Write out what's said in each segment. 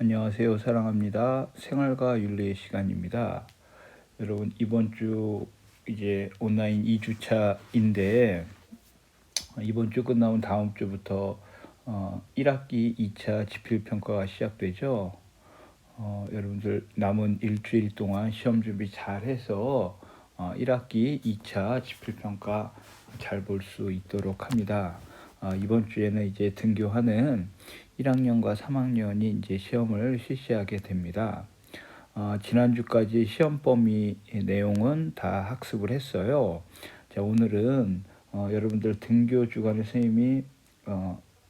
안녕하세요. 사랑합니다. 생활과 윤리의 시간입니다. 여러분, 이번 주 이제 온라인 2주차인데, 이번 주 끝나면 다음 주부터 1학기 2차 지필평가가 시작되죠. 여러분들 남은 일주일 동안 시험 준비 잘 해서 1학기 2차 지필평가 잘 볼 수 있도록 합니다. 이번 주에는 이제 등교하는 1학년과 3학년이 이제 시험을 실시하게 됩니다. 지난주까지 시험 범위 내용은 다 학습을 했어요. 자, 오늘은 여러분들 등교 주간에 선생님이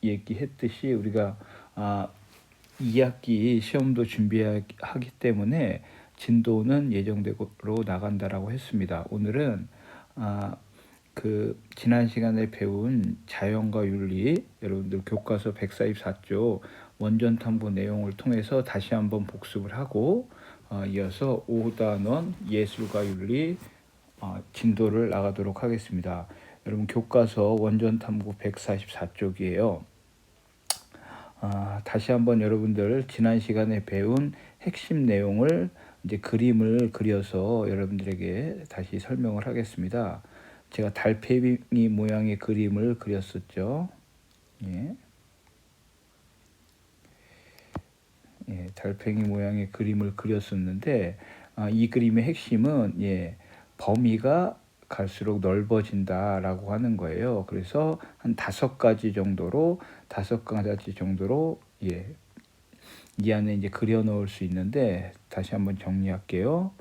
얘기했듯이 우리가 2학기 시험도 준비하기 때문에 진도는 예정대로 나간다라고 했습니다. 오늘은 지난 시간에 배운 자연과 윤리, 여러분들 교과서 144쪽 원전 탐구 내용을 통해서 다시 한번 복습을 하고 이어서 5단원 예술과 윤리 진도를 나가도록 하겠습니다. 여러분 교과서 원전 탐구 144쪽이에요. 다시 한번 여러분들 지난 시간에 배운 핵심 내용을 이제 그림을 그려서 여러분들에게 다시 설명을 하겠습니다. 제가 달팽이 모양의 그림을 그렸었죠. 예. 달팽이 모양의 그림을 그렸었는데 이 그림의 핵심은 범위가 갈수록 넓어진다라고 하는 거예요. 그래서 한 5가지 정도로 이 안에 이제 그려 넣을 수 있는데 다시 한번 정리할게요.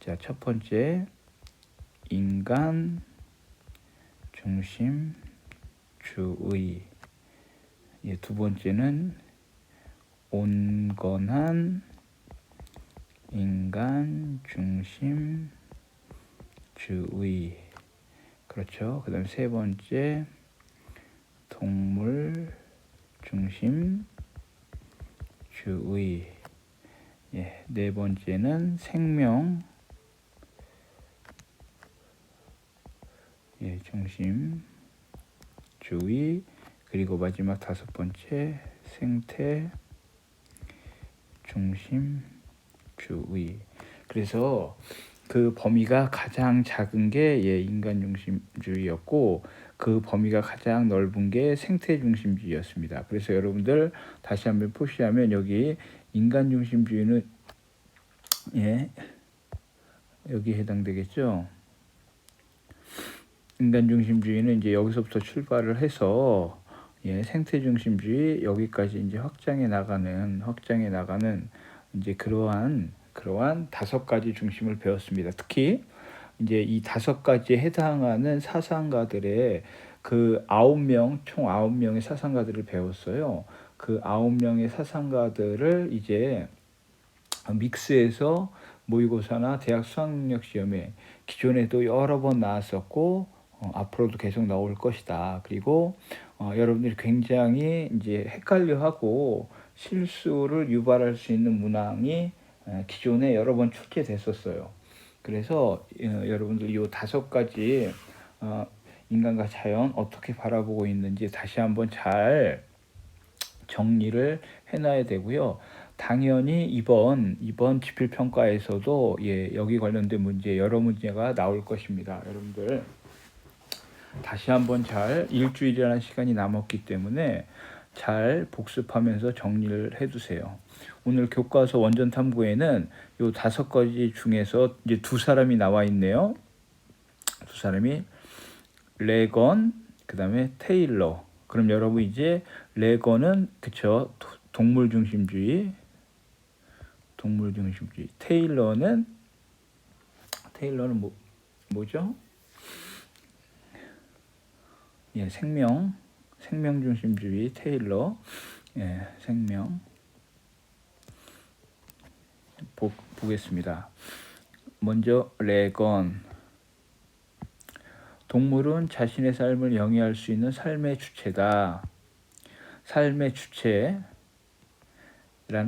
자, 첫 번째 인간 중심주의. 두 번째는 온건한 인간 중심주의. 그렇죠. 그 다음 세 번째 동물 중심주의. 네 번째는 생명 중심주의. 그리고 마지막 5번째 생태 중심주의. 그래서 그 범위가 가장 작은 게 인간 중심주의였고 그 범위가 가장 넓은 게 생태 중심주의였습니다. 그래서 여러분들 다시 한번 표시하면 여기 인간 중심주의는 여기 해당되겠죠. 인간 중심주의는 이제 여기서부터 출발을 해서 생태 중심주의 여기까지 이제 확장해 나가는 이제 그러한 5가지 중심을 배웠습니다. 특히 이제 이 5가지에 해당하는 사상가들의 그 9명, 총 9명의 사상가들을 배웠어요. 그 9명의 사상가들을 이제 믹스해서 모의고사나 대학 수학능력 시험에 기존에도 여러 번 나왔었고 앞으로도 계속 나올 것이다. 그리고 여러분들이 굉장히 이제 헷갈려하고 실수를 유발할 수 있는 문항이 기존에 여러 번 출제됐었어요. 그래서 여러분들 이 5가지 인간과 자연 어떻게 바라보고 있는지 다시 한번 잘 정리를 해놔야 되고요. 당연히 이번 지필평가에서도 여기 관련된 문제 여러 문제가 나올 것입니다. 여러분들 다시 한번 잘 일주일이라는 시간이 남았기 때문에 잘 복습하면서 정리를 해두세요. 오늘 교과서 원전 탐구에는 이 5가지 중에서 이제 2사람이 나와 있네요. 2사람이 레건, 그 다음에 테일러. 그럼 여러분 이제 레건은 그쵸, 동물 중심주의. 테일러는 뭐죠? 생명 중심주의 테일러. 생명 보겠습니다. 먼저 레건. 동물은 자신의 삶을 영위할 수 있는 삶의 주체다. 삶의 주체라는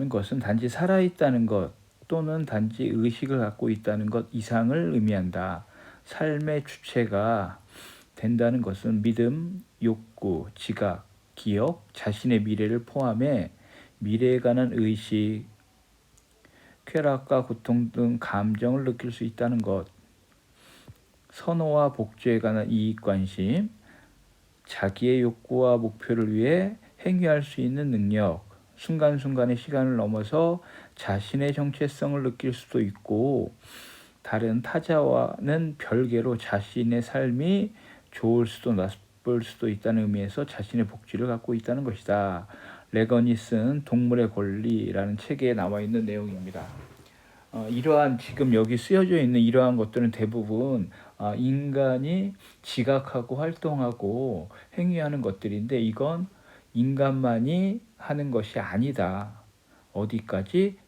것은 단지 살아있다는 것 또는 단지 의식을 갖고 있다는 것 이상을 의미한다. 삶의 주체가 된다는 것은 믿음, 욕구, 지각, 기억, 자신의 미래를 포함해 미래에 관한 의식, 쾌락과 고통 등 감정을 느낄 수 있다는 것, 선호와 복주에 관한 이익관심, 자기의 욕구와 목표를 위해 행위할 수 있는 능력, 순간순간의 시간을 넘어서 자신의 정체성을 느낄 수도 있고 다른 타자와는 별개로 자신의 삶이 좋을 수도 나쁠 수도 있다는 의미에서 자신의 복지를 갖고 있다는 것이다. 레건이 쓴 동물의 권리라는 책에 나와 있는 내용입니다. 이러한 지금 여기 쓰여져 있는 이러한 것들은 대부분 인간이 지각하고 활동하고 행위하는 것들인데 이건 인간만이 하는 것이 아니다. 어디까지?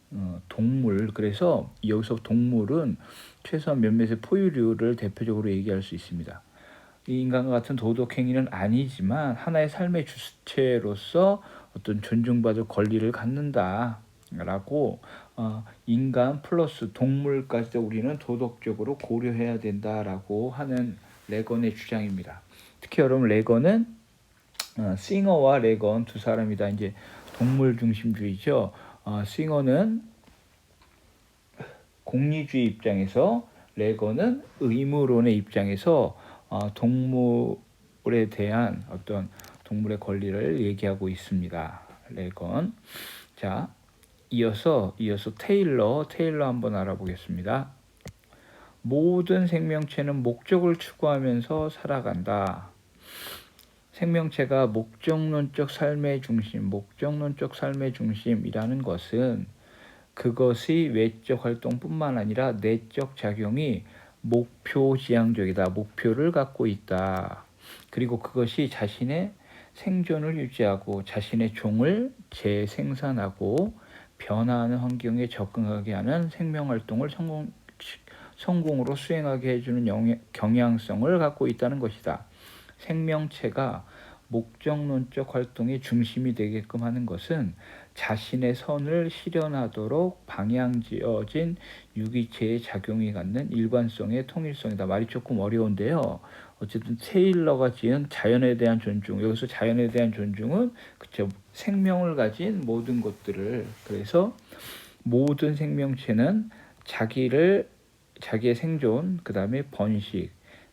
동물. 그래서 여기서 동물은 최소한 몇몇의 포유류를 대표적으로 얘기할 수 있습니다. 이 인간과 같은 도덕 행위는 아니지만 하나의 삶의 주체로서 어떤 존중받을 권리를 갖는다라고 인간 플러스 동물까지도 우리는 도덕적으로 고려해야 된다라고 하는 레건의 주장입니다. 특히 여러분 레건은 싱어와 레건 두 사람이 다 이제 동물 중심주의죠. 싱어는 공리주의 입장에서 레건은 의무론의 입장에서 동물에 대한 어떤 동물의 권리를 얘기하고 있습니다. 레건. 자, 이어서 테일러 한번 알아보겠습니다. 모든 생명체는 목적을 추구하면서 살아간다. 생명체가 목적론적 삶의 중심이라는 것은 그것의 외적 활동뿐만 아니라 내적 작용이 목표지향적이다. 목표를 갖고 있다. 그리고 그것이 자신의 생존을 유지하고 자신의 종을 재생산하고 변화하는 환경에 적응하게 하는 생명활동을 성공으로 수행하게 해주는 경향성을 갖고 있다는 것이다. 생명체가 목적론적 활동의 중심이 되게끔 하는 것은 자신의 선을 실현하도록 방향지어진 유기체의 작용이 갖는 일관성의 통일성이다. 말이 조금 어려운데요. 어쨌든 테일러가 지은 자연에 대한 존중, 여기서 자연에 대한 존중은 그쵸, 생명을 가진 모든 것들을, 그래서 모든 생명체는 자기의 생존, 그 다음에 번식,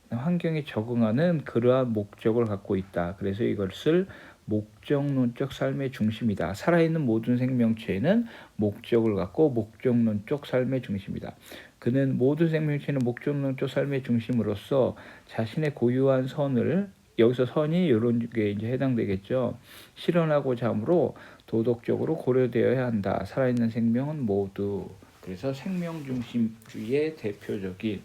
환경에 적응하는 그러한 목적을 갖고 있다. 그래서 이것을 목적론적 삶의 중심이다. 살아있는 모든 생명체는 목적을 갖고 목적론적 삶의 중심이다. 그는 모든 생명체는 목적론적 삶의 중심으로서 자신의 고유한 선을, 여기서 선이 이런 게 이제 해당되겠죠. 실현하고자 하므로 도덕적으로 고려되어야 한다. 살아있는 생명은 모두. 그래서 생명 중심주의의 대표적인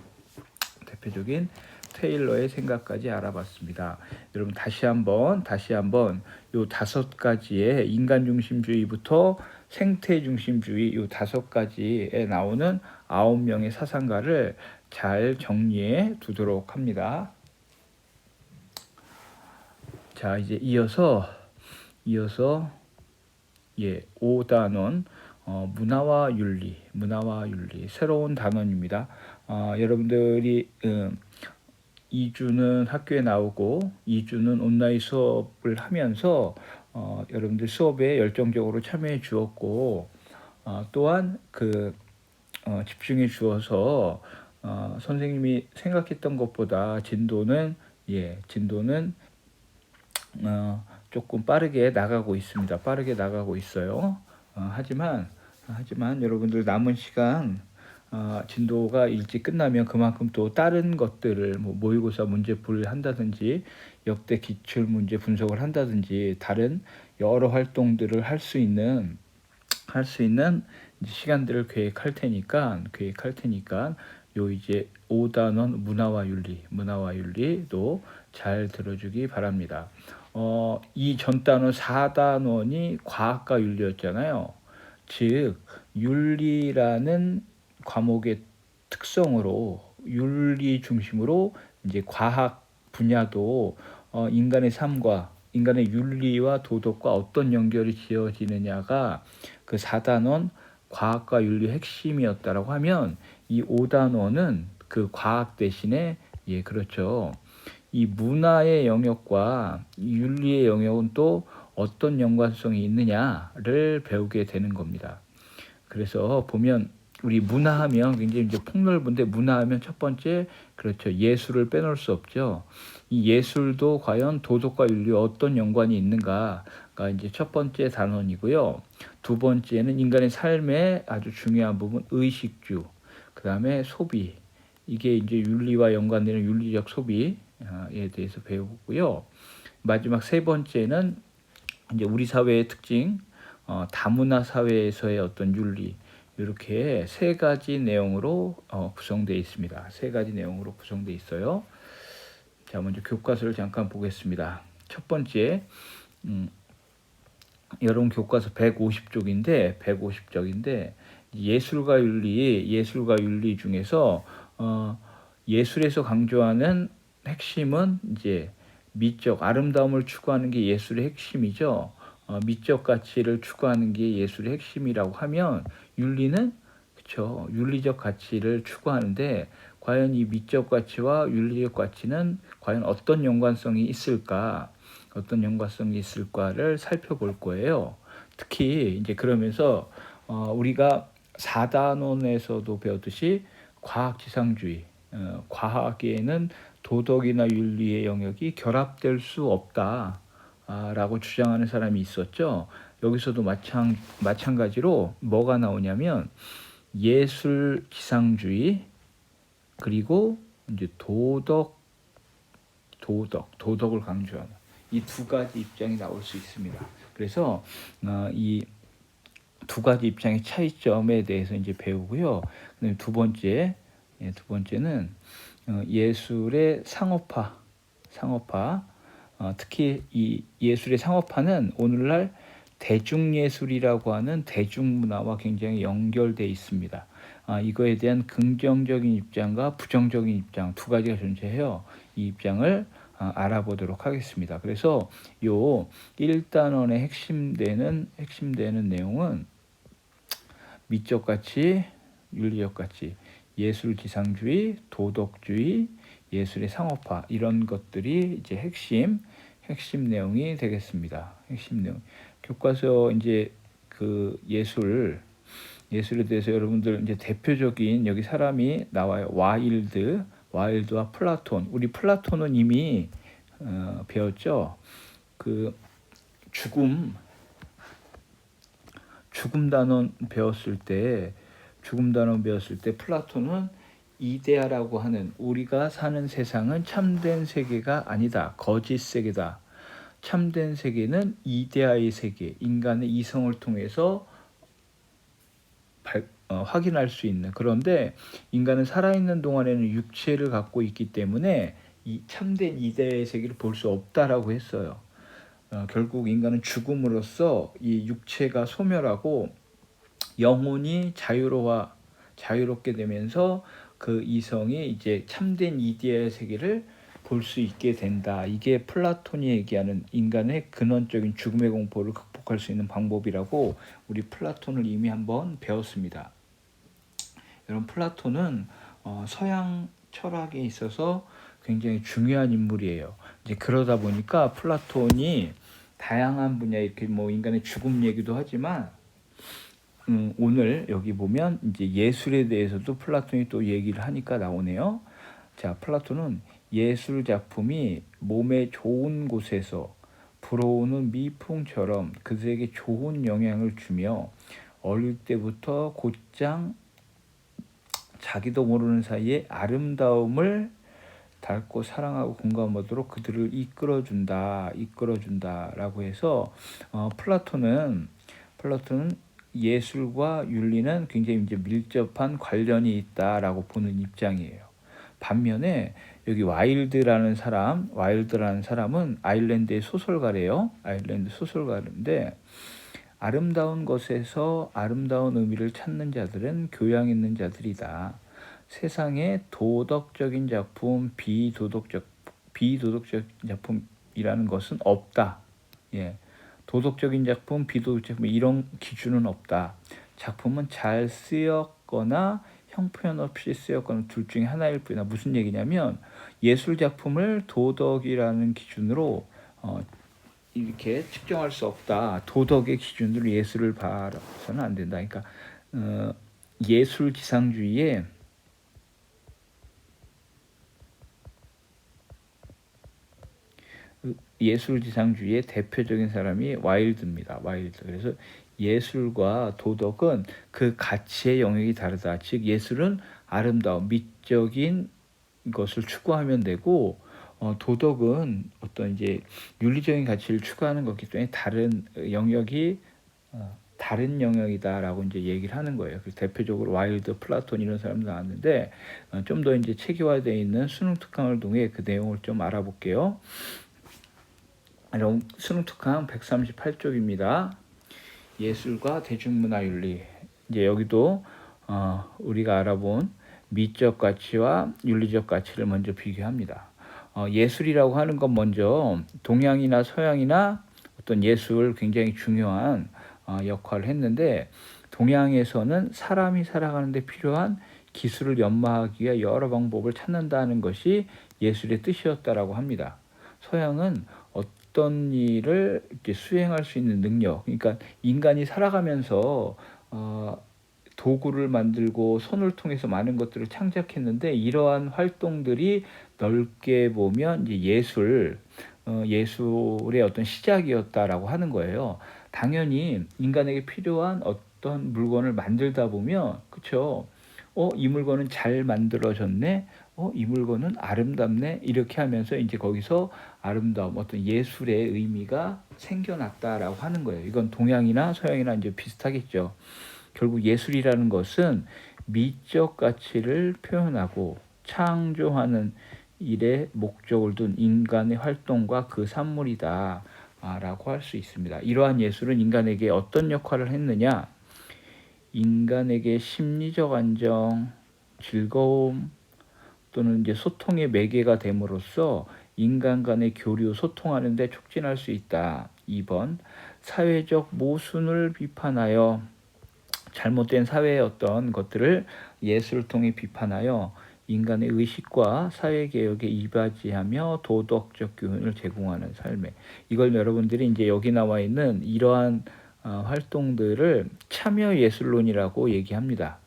테일러의 생각까지 알아봤습니다. 여러분 다시 한번 요 5가지의 인간 중심주의부터 생태 중심주의 요 5가지에 나오는 9명의 사상가를 잘 정리해 두도록 합니다. 자, 이제 이어서 5단원 문화와 윤리 새로운 단원입니다. 여러분들이 2주는 학교에 나오고 2주는 온라인 수업을 하면서 여러분들 수업에 열정적으로 참여해 주었고 또한 집중해 주어서 선생님이 생각했던 것보다 진도는 조금 빠르게 나가고 있습니다. 빠르게 나가고 있어요. 하지만 여러분들 남은 시간 진도가 일찍 끝나면 그만큼 또 다른 것들을 모의고사 문제풀이를 한다든지 역대 기출 문제 분석을 한다든지 다른 여러 활동들을 할 수 있는 시간들을 계획할 테니까 요 이제 5단원 문화와 윤리도 잘 들어주기 바랍니다. 이 전 단원 4단원이 과학과 윤리였잖아요. 즉 윤리라는 과목의 특성으로 윤리 중심으로 이제 과학 분야도 인간의 삶과 인간의 윤리와 도덕과 어떤 연결이 지어지느냐가 그 4단원 과학과 윤리 핵심이었다라고 하면 이 5단원은 그 과학 대신에 그렇죠. 이 문화의 영역과 윤리의 영역은 또 어떤 연관성이 있느냐를 배우게 되는 겁니다. 그래서 보면 우리 문화하면 굉장히 이제 폭넓은데, 문화하면 첫 번째, 그렇죠, 예술을 빼놓을 수 없죠. 이 예술도 과연 도덕과 윤리와 어떤 연관이 있는가가 이제 첫 번째 단원이고요. 두 번째는 인간의 삶의 아주 중요한 부분, 의식주, 그 다음에 소비, 이게 이제 윤리와 연관되는 윤리적 소비에 대해서 배우고요. 마지막 세 번째는 이제 우리 사회의 특징, 다문화 사회에서의 어떤 윤리, 이렇게 세 가지 내용으로 구성되어 있습니다. 세 가지 내용으로 구성되어 있어요. 자, 먼저 교과서를 잠깐 보겠습니다. 첫 번째, 여러분 교과서 150쪽인데 예술과 윤리 중에서 예술에서 강조하는 핵심은 이제 미적, 아름다움을 추구하는 게 예술의 핵심이죠. 미적 가치를 추구하는 게 예술의 핵심이라고 하면, 윤리는 그렇죠, 윤리적 가치를 추구하는데 과연 이 미적 가치와 윤리적 가치는 과연 어떤 연관성이 있을까를 살펴볼 거예요. 특히 이제 그러면서 우리가 4단원에서도 배웠듯이 과학지상주의, 과학에는 도덕이나 윤리의 영역이 결합될 수 없다라고 주장하는 사람이 있었죠. 여기서도 마찬가지로 뭐가 나오냐면 예술지상주의, 그리고 이제 도덕을 강조하는 이 두 가지 입장이 나올 수 있습니다. 그래서 이 두 가지 입장의 차이점에 대해서 이제 배우고요. 그다음에 두 번째는 예술의 상업화, 특히 이 예술의 상업화는 오늘날 대중예술이라고 하는 대중문화와 굉장히 연결되어 있습니다. 이거에 대한 긍정적인 입장과 부정적인 입장 두 가지가 존재해요. 이 입장을 알아보도록 하겠습니다. 그래서 요 1단원의 핵심되는 내용은 미적 가치, 윤리적 가치, 예술지상주의, 도덕주의, 예술의 상업화, 이런 것들이 이제 핵심 내용이 되겠습니다. 핵심 내용. 교과서 이제 그 예술에 대해서 여러분들 이제 대표적인 여기 사람이 나와요. 와일드와 플라톤. 우리 플라톤은 이미 배웠죠. 그 죽음 단원 배웠을 때 플라톤은 이데아라고 하는, 우리가 사는 세상은 참된 세계가 아니다, 거짓 세계다. 참된 세계는 이데아의 세계, 인간의 이성을 통해서 확인할 수 있는, 그런데 인간은 살아있는 동안에는 육체를 갖고 있기 때문에 이 참된 이데아의 세계를 볼 수 없다라고 했어요. 결국 인간은 죽음으로써 이 육체가 소멸하고 영혼이 자유롭게 되면서 그 이성이 이제 참된 이데아의 세계를 볼 수 있게 된다. 이게 플라톤이 얘기하는 인간의 근원적인 죽음의 공포를 극복할 수 있는 방법이라고 우리 플라톤을 이미 한번 배웠습니다. 여러분, 플라톤은 서양 철학에 있어서 굉장히 중요한 인물이에요. 이제 그러다 보니까 플라톤이 다양한 분야, 이렇게 뭐 인간의 죽음 얘기도 하지만 오늘 여기 보면 이제 예술에 대해서도 플라톤이 또 얘기를 하니까 나오네요. 자, 플라톤은 예술 작품이 몸에 좋은 곳에서 불어오는 미풍처럼 그들에게 좋은 영향을 주며 어릴 때부터 곧장 자기도 모르는 사이에 아름다움을 닮고 사랑하고 공감하도록 그들을 이끌어준다라고 해서 플라톤은 예술과 윤리는 굉장히 이제 밀접한 관련이 있다라고 보는 입장이에요. 반면에 여기 와일드라는 사람은 아일랜드의 소설가래요. 아일랜드 소설가인데, 아름다운 것에서 아름다운 의미를 찾는 자들은 교양 있는 자들이다. 세상에 도덕적인 작품, 비도덕적 작품이라는 것은 없다. 예. 도덕적인 작품, 비도덕적 작품, 이런 기준은 없다. 작품은 잘 쓰였거나 형편없이 쓰였거나 둘 중에 하나일 뿐이다. 무슨 얘기냐면 예술 작품을 도덕이라는 기준으로 이렇게 측정할 수 없다. 도덕의 기준으로 예술을 봐서는 안 된다. 그러니까 예술 지상주의의 대표적인 사람이 와일드입니다. 와일드. 그래서 예술과 도덕은 그 가치의 영역이 다르다. 즉 예술은 아름다움, 미적인 것을 추구하면 되고 도덕은 어떤 이제 윤리적인 가치를 추구하는 것이기 때문에 다른 영역이다라고 이제 얘기를 하는 거예요. 그래서 대표적으로 와일드, 플라톤 이런 사람 나왔는데 좀 더 이제 체계화되어 있는 수능 특강을 통해 그 내용을 좀 알아볼게요. 수능 특강 138쪽입니다. 예술과 대중문화윤리. 이제 여기도 우리가 알아본 미적 가치와 윤리적 가치를 먼저 비교합니다. 예술이라고 하는 건 먼저 동양이나 서양이나 어떤 예술 굉장히 중요한 역할을 했는데 동양에서는 사람이 살아가는데 필요한 기술을 연마하기 위해 여러 방법을 찾는다는 것이 예술의 뜻이었다라고 합니다. 서양은 어떤 일을 이렇게 수행할 수 있는 능력, 그러니까 인간이 살아가면서 도구를 만들고 손을 통해서 많은 것들을 창작했는데 이러한 활동들이 넓게 보면 이제 예술의 어떤 시작이었다라고 하는 거예요. 당연히 인간에게 필요한 어떤 물건을 만들다 보면 그렇죠. 이 물건은 잘 만들어졌네. 이 물건은 아름답네. 이렇게 하면서 이제 거기서 아름다움, 어떤 예술의 의미가 생겨났다라고 하는 거예요. 이건 동양이나 서양이나 이제 비슷하겠죠. 결국 예술이라는 것은 미적 가치를 표현하고 창조하는 일에 목적을 둔 인간의 활동과 그 산물이다 라고 할 수 있습니다. 이러한 예술은 인간에게 어떤 역할을 했느냐? 인간에게 심리적 안정, 즐거움 또는 이제 소통의 매개가 됨으로써 인간 간의 교류, 소통하는 데 촉진할 수 있다. 2번, 사회적 모순을 비판하여 잘못된 사회의 어떤 것들을 예술을 통해 비판하여 인간의 의식과 사회개혁에 이바지하며 도덕적 교훈을 제공하는 삶에, 이걸 여러분들이 이제 여기 나와 있는 이러한 활동들을 참여예술론이라고 얘기합니다.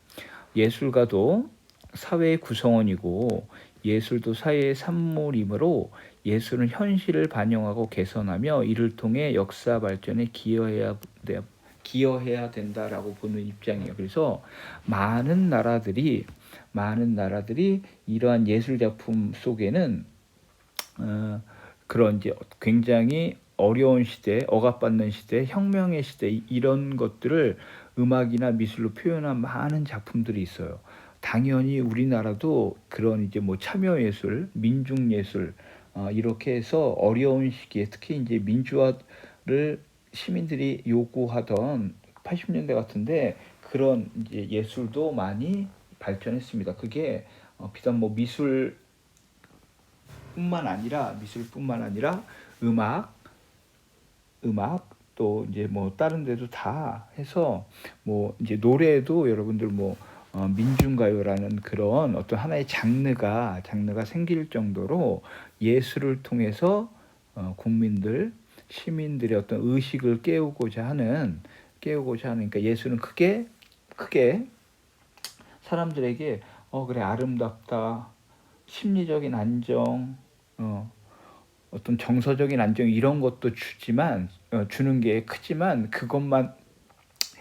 예술가도 사회의 구성원이고 예술도 사회의 산물이므로 예술은 현실을 반영하고 개선하며 이를 통해 역사 발전에 기여해야 된다라고 보는 입장이에요. 그래서 많은 나라들이 이러한 예술 작품 속에는 그런 이제 굉장히 어려운 시대, 억압받는 시대, 혁명의 시대 이런 것들을 음악이나 미술로 표현한 많은 작품들이 있어요. 당연히 우리나라도 그런 이제 뭐 참여예술, 민중예술 이렇게 해서 어려운 시기에 특히 이제 민주화를 시민들이 요구하던 80년대 같은데 그런 이제 예술도 많이 발전했습니다. 그게 비단 뭐 미술뿐만 아니라 음악 또 이제 뭐 다른 데도 다 해서 뭐 이제 노래도 여러분들 뭐 민중가요라는 그런 어떤 하나의 장르가 생길 정도로 예술을 통해서 시민들의 어떤 의식을 깨우고자 하는 그러니까 예술은 크게 사람들에게 그래 아름답다, 심리적인 안정, 어떤 정서적인 안정 이런 것도 주는 게 크지만 그것만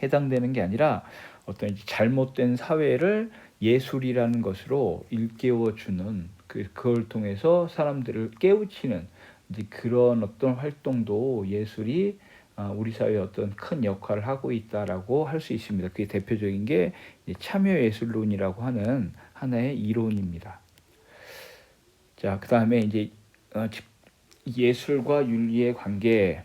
해당되는 게 아니라 어떤 이제 잘못된 사회를 예술이라는 것으로 일깨워주는 그걸 통해서 사람들을 깨우치는 이제 그런 어떤 활동도 예술이 우리 사회에 어떤 큰 역할을 하고 있다라고 할 수 있습니다. 그게 대표적인 게 참여예술론이라고 하는 하나의 이론입니다. 자, 그 다음에 이제 예술과 윤리의 관계.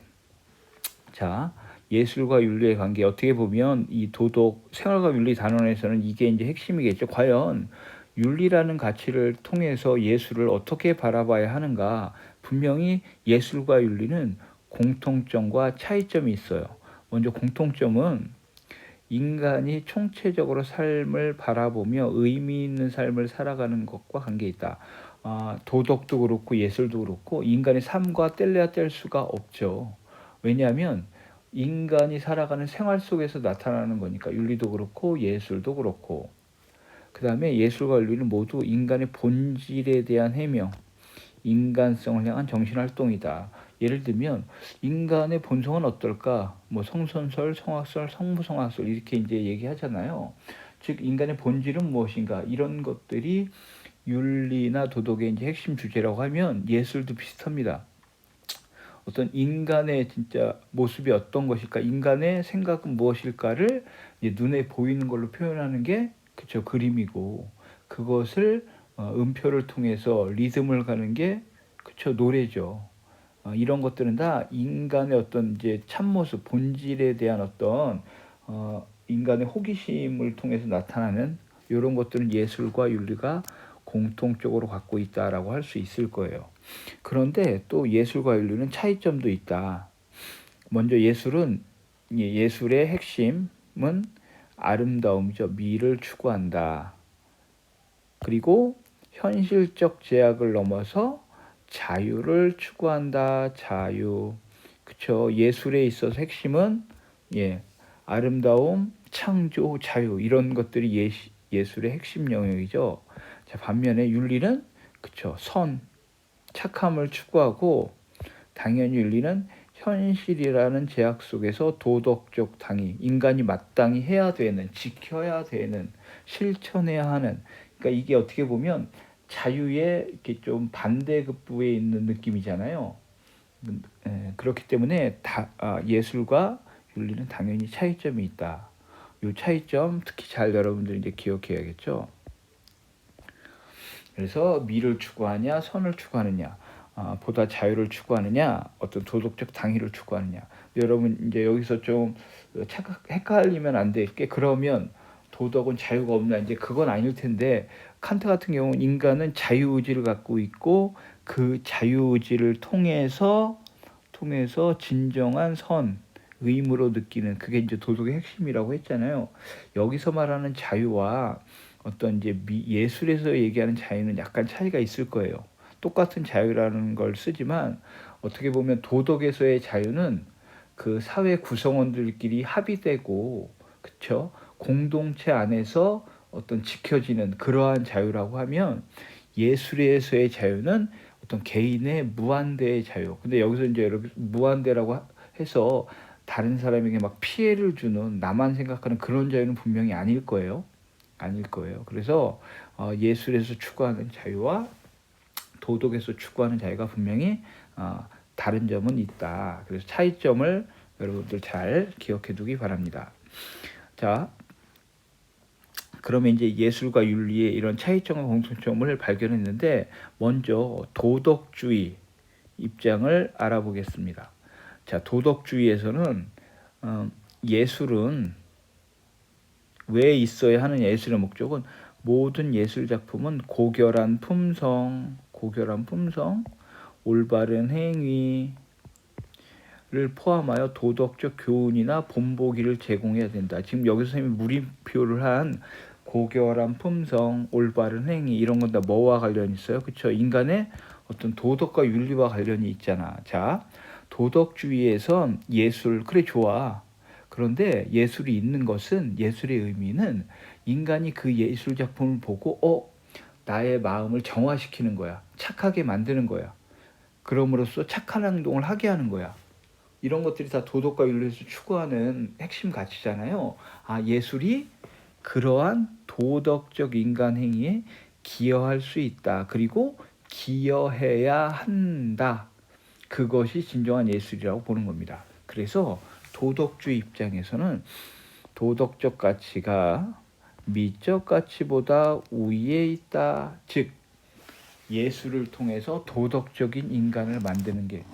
자, 예술과 윤리의 관계 어떻게 보면 이 도덕, 생활과 윤리 단원에서는 이게 이제 핵심이겠죠. 과연 윤리라는 가치를 통해서 예술을 어떻게 바라봐야 하는가? 분명히 예술과 윤리는 공통점과 차이점이 있어요. 먼저 공통점은 인간이 총체적으로 삶을 바라보며 의미 있는 삶을 살아가는 것과 관계 있다. 도덕도 그렇고 예술도 그렇고 인간의 삶과 뗄래야 뗄 수가 없죠. 왜냐하면 인간이 살아가는 생활 속에서 나타나는 거니까 윤리도 그렇고 예술도 그렇고 그 다음에 예술과 윤리는 모두 인간의 본질에 대한 해명, 인간성을 향한 정신활동이다. 예를 들면 인간의 본성은 어떨까? 뭐 성선설, 성악설, 성무성악설 이렇게 이제 얘기하잖아요. 즉 인간의 본질은 무엇인가? 이런 것들이 윤리나 도덕의 이제 핵심 주제라고 하면 예술도 비슷합니다. 어떤 인간의 진짜 모습이 어떤 것일까? 인간의 생각은 무엇일까를 눈에 보이는 걸로 표현하는 게 그쵸 그림이고 그것을 음표를 통해서 리듬을 가는 게 그쵸 노래죠. 이런 것들은 다 인간의 어떤 이제 참모습, 본질에 대한 어떤 인간의 호기심을 통해서 나타나는 이런 것들은 예술과 윤리가 공통적으로 갖고 있다라고 할 수 있을 거예요. 그런데 또 예술과 윤리는 차이점도 있다. 먼저 예술의 핵심은 아름다움이죠. 미를 추구한다. 그리고 현실적 제약을 넘어서 자유를 추구한다. 자유. 그쵸. 예술에 있어서 핵심은 아름다움, 창조, 자유 이런 것들이 예술의 핵심 영역이죠. 자, 반면에 윤리는 그쵸. 선, 착함을 추구하고 당연히 윤리는 현실이라는 제약 속에서 도덕적 당위, 인간이 마땅히 해야 되는, 지켜야 되는, 실천해야 하는. 그러니까 이게 어떻게 보면 자유의 이렇게 좀 반대급부에 있는 느낌이잖아요. 그렇기 때문에 예술과 윤리는 당연히 차이점이 있다. 이 차이점 특히 잘 여러분들이 이제 기억해야겠죠. 그래서 미를 추구하냐, 선을 추구하느냐, 보다 자유를 추구하느냐, 어떤 도덕적 당위를 추구하느냐. 여러분 이제 여기서 좀 헷갈리면 안 될 게 그러면 도덕은 자유가 없나 이제 그건 아닐 텐데 칸트 같은 경우는 인간은 자유의지를 갖고 있고 그 자유의지를 통해서 진정한 선, 의무로 느끼는 그게 이제 도덕의 핵심이라고 했잖아요. 여기서 말하는 자유와 어떤 이제 예술에서 얘기하는 자유는 약간 차이가 있을 거예요. 똑같은 자유라는 걸 쓰지만 어떻게 보면 도덕에서의 자유는 그 사회 구성원들끼리 합의되고 그쵸? 공동체 안에서 어떤 지켜지는 그러한 자유라고 하면 예술에서의 자유는 어떤 개인의 무한대의 자유. 근데 여기서 이제 여러분 무한대라고 해서 다른 사람에게 막 피해를 주는 나만 생각하는 그런 자유는 분명히 아닐 거예요. 그래서 예술에서 추구하는 자유와 도덕에서 추구하는 자유가 분명히 다른 점은 있다. 그래서 차이점을 여러분들 잘 기억해 두기 바랍니다. 자, 그러면 이제 예술과 윤리의 이런 차이점과 공통점을 발견했는데 먼저 도덕주의 입장을 알아보겠습니다. 자, 도덕주의에서는 예술은 왜 있어야 하는 예술의 목적은 모든 예술 작품은 고결한 품성, 올바른 행위를 포함하여 도덕적 교훈이나 본보기를 제공해야 된다. 지금 여기서 선생님이 물음표를 한 고결한 품성, 올바른 행위 이런 건 다 뭐와 관련이 있어요? 그렇죠? 인간의 어떤 도덕과 윤리와 관련이 있잖아. 자, 도덕주의에선 예술 그래 좋아. 그런데 예술이 있는 것은 예술의 의미는 인간이 그 예술 작품을 보고 나의 마음을 정화시키는 거야. 착하게 만드는 거야. 그럼으로써 착한 행동을 하게 하는 거야. 이런 것들이 다 도덕과 윤리에서 추구하는 핵심 가치잖아요. 예술이 그러한 도덕적 인간 행위에 기여할 수 있다. 그리고 기여해야 한다. 그것이 진정한 예술이라고 보는 겁니다. 그래서 도덕주의 입장에서는 도덕적 가치가 미적 가치보다 우위에 있다. 즉 예술을 통해서 도덕적인 인간을 만드는 게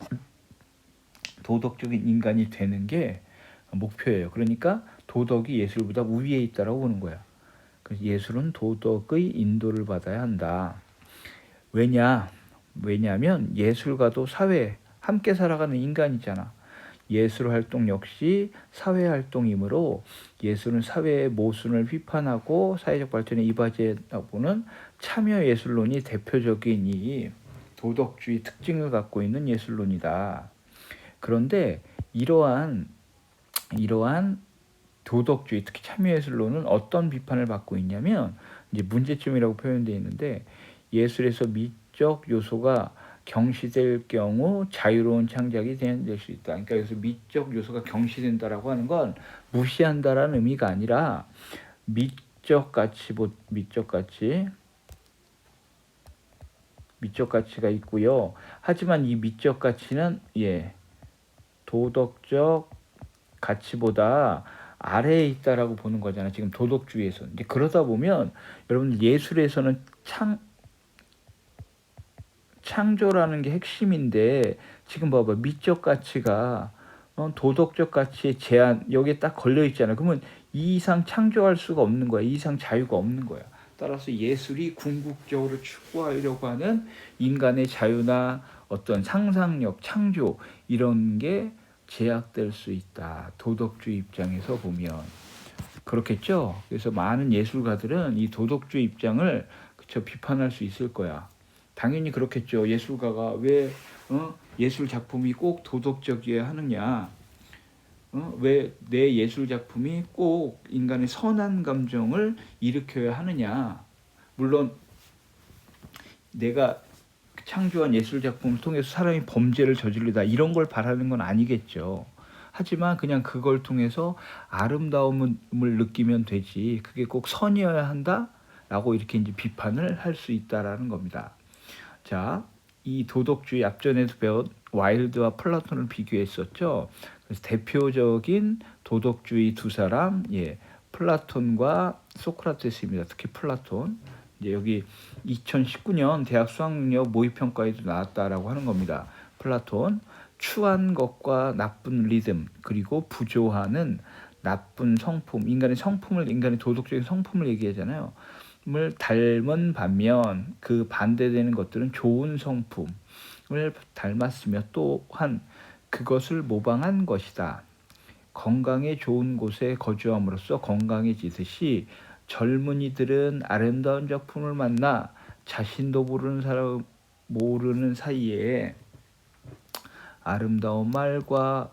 도덕적인 인간이 되는 게 목표예요. 그러니까 도덕이 예술보다 우위에 있다라고 보는 거야. 그래서 예술은 도덕의 인도를 받아야 한다. 왜냐하면 예술가도 사회 함께 살아가는 인간이잖아. 예술 활동 역시 사회 활동이므로 예술은 사회의 모순을 비판하고 사회적 발전에 이바지하고 보는 참여 예술론이 대표적인 이 도덕주의 특징을 갖고 있는 예술론이다. 그런데 이러한 도덕주의, 특히 참여예술론은 어떤 비판을 받고 있냐면 이제 문제점이라고 표현되어 있는데, 예술에서 미적 요소가 경시될 경우 자유로운 창작이 제한될 수 있다. 그러니까 여기서 미적 요소가 경시된다라고 하는 건 무시한다라는 의미가 아니라 미적 가치가 있고요. 하지만 이 미적 가치는 도덕적 가치보다 아래에 있다라고 보는 거잖아. 지금 도덕주의에서. 이제 그러다 보면 여러분 예술에서는 창조라는 게 핵심인데, 지금 봐봐, 미적 가치가 도덕적 가치의 제한 여기에 딱 걸려 있잖아. 그러면 이 이상 창조할 수가 없는 거야. 이 이상 자유가 없는 거야. 따라서 예술이 궁극적으로 추구하려고 하는 인간의 자유나 어떤 상상력, 창조 이런 게 제약될 수 있다. 도덕주의 입장에서 보면 그렇겠죠. 그래서 많은 예술가들은 이 도덕주의 입장을 비판할 수 있을 거야. 당연히 그렇겠죠. 예술가가 왜 예술 작품이 꼭 도덕적이어야 하느냐? 왜 내 예술 작품이 꼭 인간의 선한 감정을 일으켜야 하느냐? 물론 내가 창조한 예술 작품을 통해서 사람이 범죄를 저지르다 이런 걸 바라는 건 아니겠죠. 하지만 그냥 그걸 통해서 아름다움을 느끼면 되지, 그게 꼭 선이어야 한다라고 이렇게 이제 비판을 할 수 있다라는 겁니다. 자, 이 도덕주의 앞전에도 배운 와일드와 플라톤을 비교했었죠. 그래서 대표적인 도덕주의 두 사람, 플라톤과 소크라테스입니다. 특히 플라톤. 이제 여기 2019년 대학 수학능력 모의평가에도 나왔다라고 하는 겁니다. 플라톤, 추한 것과 나쁜 리듬, 그리고 부조하는 나쁜 성품, 인간의 도덕적인 성품을 얘기하잖아요. 을 닮은 반면 그 반대되는 것들은 좋은 성품을 닮았으며 또한 그것을 모방한 것이다. 건강에 좋은 곳에 거주함으로써 건강해지듯이 젊은이들은 아름다운 작품을 만나 자신도 모르는 사이에 아름다운 말과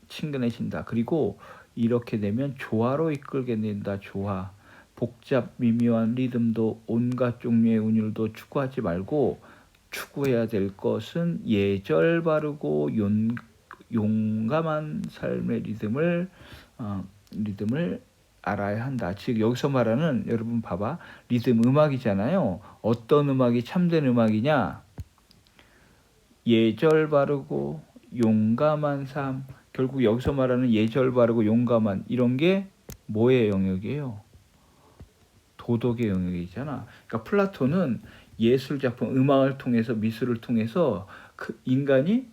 친근해진다. 그리고 이렇게 되면 조화로 이끌게 된다. 조화. 복잡 미묘한 리듬도 온갖 종류의 운율도 추구하지 말고 추구해야 될 것은 예절 바르고 용감한 삶의 리듬을 알아야 한다. 즉 여기서 말하는, 여러분 봐봐, 리듬 음악이잖아요. 어떤 음악이 참된 음악이냐? 예절 바르고 용감한 삶. 결국 여기서 말하는 예절 바르고 용감한 이런 게 뭐의 영역이에요? 도덕의 영역이잖아. 그러니까 플라톤은 예술 작품, 음악을 통해서, 미술을 통해서 그 인간이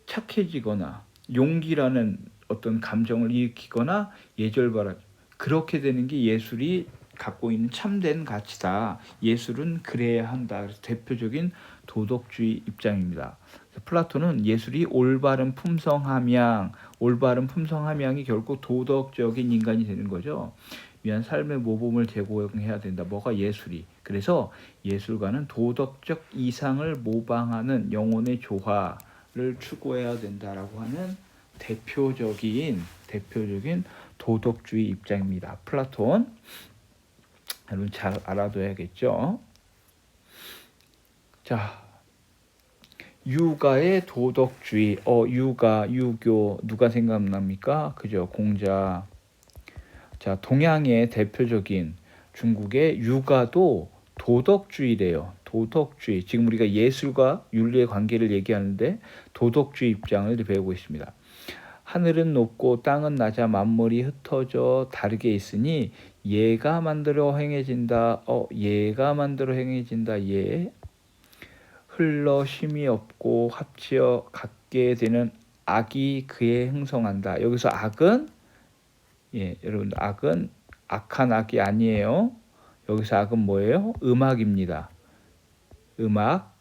착해지거나 용기라는 어떤 감정을 일으키거나 예절 바라, 그렇게 되는 게 예술이 갖고 있는 참된 가치다. 예술은 그래야 한다. 그래서 대표적인 도덕주의 입장입니다. 플라톤은 예술이 올바른 품성함양이 결국 도덕적인 인간이 되는 거죠. 위한 삶의 모범을 제공해야 된다. 뭐가 예술이. 그래서 예술가는 도덕적 이상을 모방하는 영혼의 조화를 추구해야 된다라고 하는 대표적인 도덕주의 입장입니다. 플라톤. 여러분 잘 알아둬야겠죠. 자, 유가의 도덕주의. 유교 누가 생각납니까? 그죠? 공자. 자, 동양의 대표적인 중국의 유가도 도덕주의래요. 도덕주의. 지금 우리가 예술과 윤리의 관계를 얘기하는데 도덕주의 입장을 배우고 있습니다. 하늘은 높고 땅은 낮아 만물이 흩어져 다르게 있으니 얘가 만들어 행해진다. 예. 흘러 쉼이 없고 합치어 갖게 되는 악이 그에 행성한다. 여기서 악은 여러분, 악은 악한 악이 아니에요. 여기서 악은 뭐예요? 음악입니다. 음악.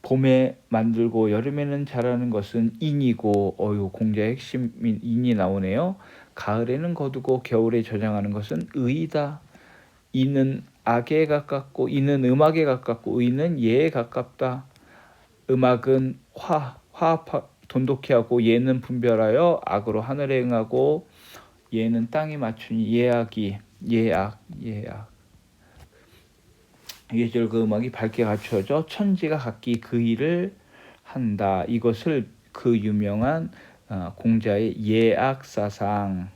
봄에 만들고 여름에는 자라는 것은 인이고, 공자의 핵심인 인이 나오네요. 가을에는 거두고 겨울에 저장하는 것은 의이다. 이는 악에 가깝고 이는 음악에 가깝고 의는 예에 가깝다. 음악은 화합 돈독히 하고 예는 분별하여 악으로 하늘에 응하고 예는 땅에 맞추니 예악. 예절과 음악이 밝게 갖추어져 천지가 각기 그 일을 한다. 이것을 그 유명한 공자의 예악사상,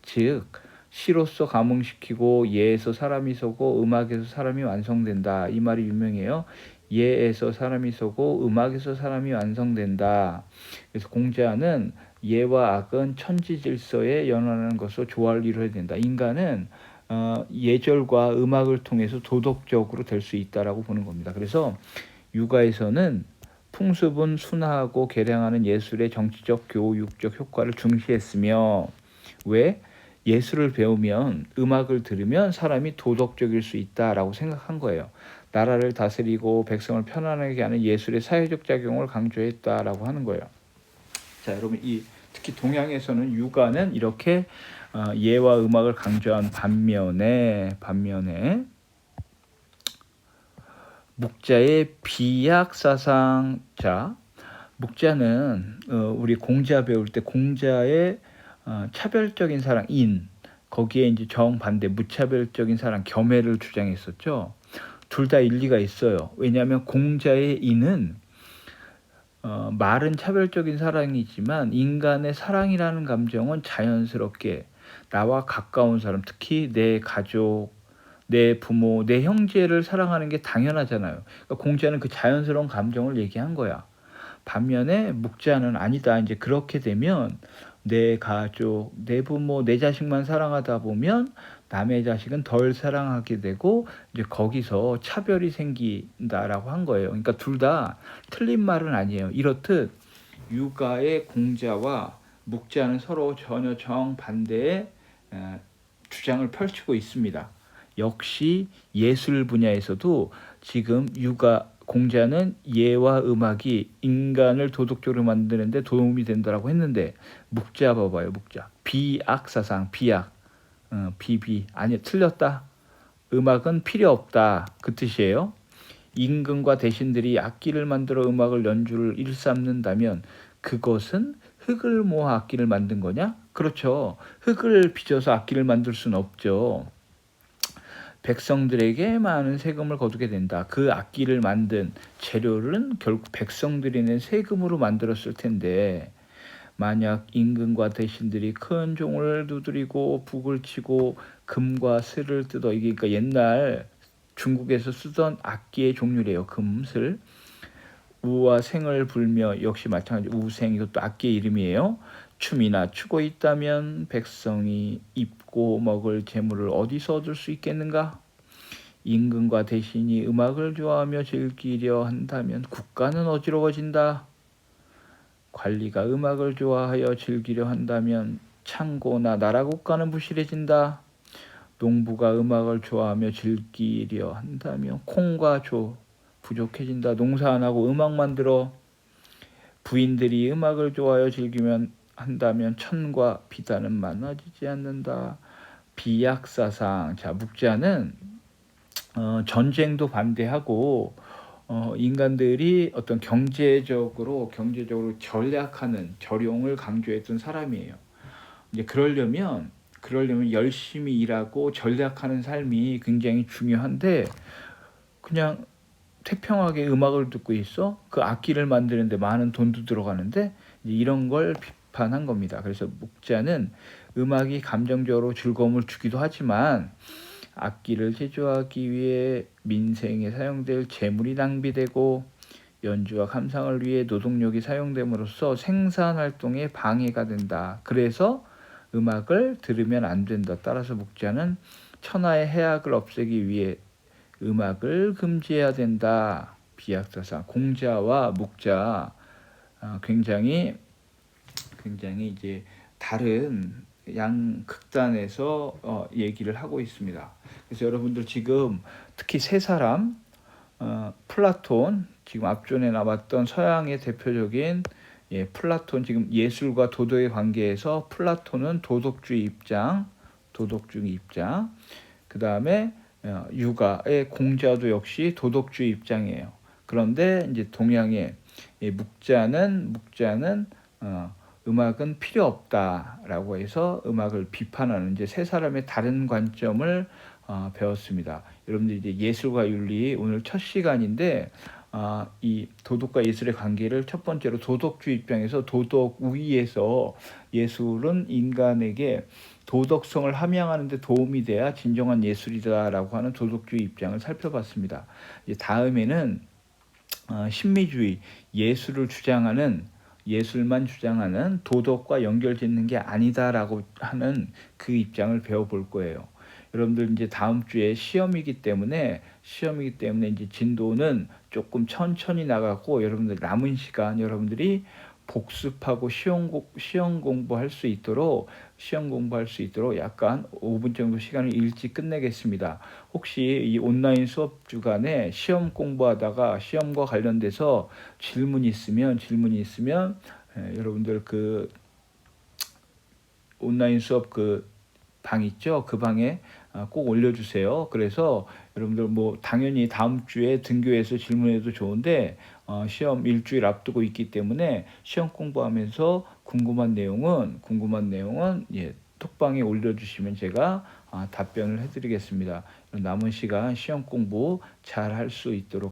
즉 시로서 감흥시키고 예에서 사람이 서고 음악에서 사람이 완성된다. 이 말이 유명해요. 예에서 사람이 서고 음악에서 사람이 완성된다. 그래서 공자는 예와 악은 천지 질서에 연원하는 것으로 조화를 이루어야 된다. 인간은 예절과 음악을 통해서 도덕적으로 될 수 있다라고 보는 겁니다. 그래서 육아에서는 풍습은 순화하고 개량하는 예술의 정치적, 교육적 효과를 중시했으며 왜? 예술을 배우면 음악을 들으면 사람이 도덕적일 수 있다라고 생각한 거예요. 나라를 다스리고 백성을 편안하게 하는 예술의 사회적 작용을 강조했다라고 하는 거예요. 자, 여러분 특히 동양에서는 육아는 이렇게 예와 음악을 강조한 반면에 묵자의 비약사상. 자, 묵자는 우리 공자 배울 때 공자의 차별적인 사랑 인, 거기에 이제 정반대 무차별적인 사랑 겸해를 주장했었죠. 둘 다 일리가 있어요. 왜냐하면 공자의 인은 말은 차별적인 사랑이지만 인간의 사랑이라는 감정은 자연스럽게 나와 가까운 사람, 특히 내 가족, 내 부모, 내 형제를 사랑하는 게 당연하잖아요. 그러니까 공자는 그 자연스러운 감정을 얘기한 거야. 반면에 묵자는 아니다. 이제 그렇게 되면 내 가족, 내 부모, 내 자식만 사랑하다 보면 남의 자식은 덜 사랑하게 되고 이제 거기서 차별이 생긴다라고 한 거예요. 그러니까 둘 다 틀린 말은 아니에요. 이렇듯 육아의 공자와 묵자는 서로 전혀 정반대의 주장을 펼치고 있습니다. 역시 예술 분야에서도 지금 공자는 예와 음악이 인간을 도덕적으로 만드는데 도움이 된다라고 했는데 묵자 봐봐요. 묵자 비악사상 비악 아니 틀렸다. 음악은 필요 없다 그 뜻이에요. 임금과 대신들이 악기를 만들어 음악을 연주를 일삼는다면 그것은 흙을 모아 악기를 만든 거냐? 그렇죠. 흙을 빚어서 악기를 만들 수는 없죠. 백성들에게 많은 세금을 거두게 된다. 그 악기를 만든 재료는 결국 백성들이 낸 세금으로 만들었을 텐데 만약 임금과 대신들이 큰 종을 두드리고 북을 치고 금과 슬을 뜯어, 이게 그러니까 옛날 중국에서 쓰던 악기의 종류래요. 금슬. 우와 생을 불며, 역시 마찬가지 우생, 이것도 악기의 이름이에요. 춤이나 추고 있다면 백성이 입고 먹을 재물을 어디서 얻을 수 있겠는가? 임금과 대신이 음악을 좋아하며 즐기려 한다면 국가는 어지러워진다. 관리가 음악을 좋아하여 즐기려 한다면 창고나 나라 국가는 부실해진다. 농부가 음악을 좋아하며 즐기려 한다면 콩과 조 부족해진다. 농사 안 하고 음악만 들어. 부인들이 음악을 좋아하여 즐기면 한다면 천과 비단은 많아지지 않는다. 비약사상. 자, 묵자는 전쟁도 반대하고 인간들이 어떤 경제적으로 전략하는 절용을 강조했던 사람이에요. 이제 그러려면 열심히 일하고 전략하는 삶이 굉장히 중요한데 그냥 태평하게 음악을 듣고 있어? 그 악기를 만드는데 많은 돈도 들어가는데 이런 걸 비판한 겁니다. 그래서 묵자는 음악이 감정적으로 즐거움을 주기도 하지만 악기를 제조하기 위해 민생에 사용될 재물이 낭비되고 연주와 감상을 위해 노동력이 사용됨으로써 생산활동에 방해가 된다. 그래서 음악을 들으면 안 된다. 따라서 묵자는 천하의 해악을 없애기 위해 음악을 금지해야 된다. 비약사상. 공자와 묵자 굉장히 이제 다른 양 극단에서 얘기를 하고 있습니다. 그래서 여러분들 지금 특히 세 사람, 플라톤, 지금 앞전에 나왔던 서양의 대표적인 플라톤, 지금 예술과 도덕의 관계에서 플라톤은 도덕주의 입장, 그다음에 육아의 공자도 역시 도덕주의 입장이에요. 그런데 이제 동양의 이 묵자는 음악은 필요 없다라고 해서 음악을 비판하는 이제 세 사람의 다른 관점을 배웠습니다. 여러분들 이제 예술과 윤리 오늘 첫 시간인데 이 도덕과 예술의 관계를 첫 번째로 도덕주의 입장에서 도덕 우위에서 예술은 인간에게 도덕성을 함양하는 데 도움이 돼야 진정한 예술이다라고 하는 도덕주의 입장을 살펴봤습니다. 이제 다음에는 신미주의 예술만 주장하는 도덕과 연결짓는 게 아니다라고 하는 그 입장을 배워볼 거예요. 여러분들 이제 다음 주에 시험이기 때문에 이제 진도는 조금 천천히 나가고 여러분들 남은 시간 여러분들이 복습하고 시험 공부할 수 있도록 약간 5분 정도 시간을 일찍 끝내겠습니다. 혹시 이 온라인 수업 주간에 시험 공부하다가 시험과 관련돼서 질문이 있으면 여러분들 그 온라인 수업 그 방 있죠? 그 방에 꼭 올려주세요. 그래서 여러분들 뭐 당연히 다음 주에 등교해서 질문해도 좋은데 시험 일주일 앞두고 있기 때문에 시험 공부하면서 궁금한 내용은 톡방에 올려주시면 제가 답변을 해드리겠습니다. 남은 시간 시험 공부 잘 할 수 있도록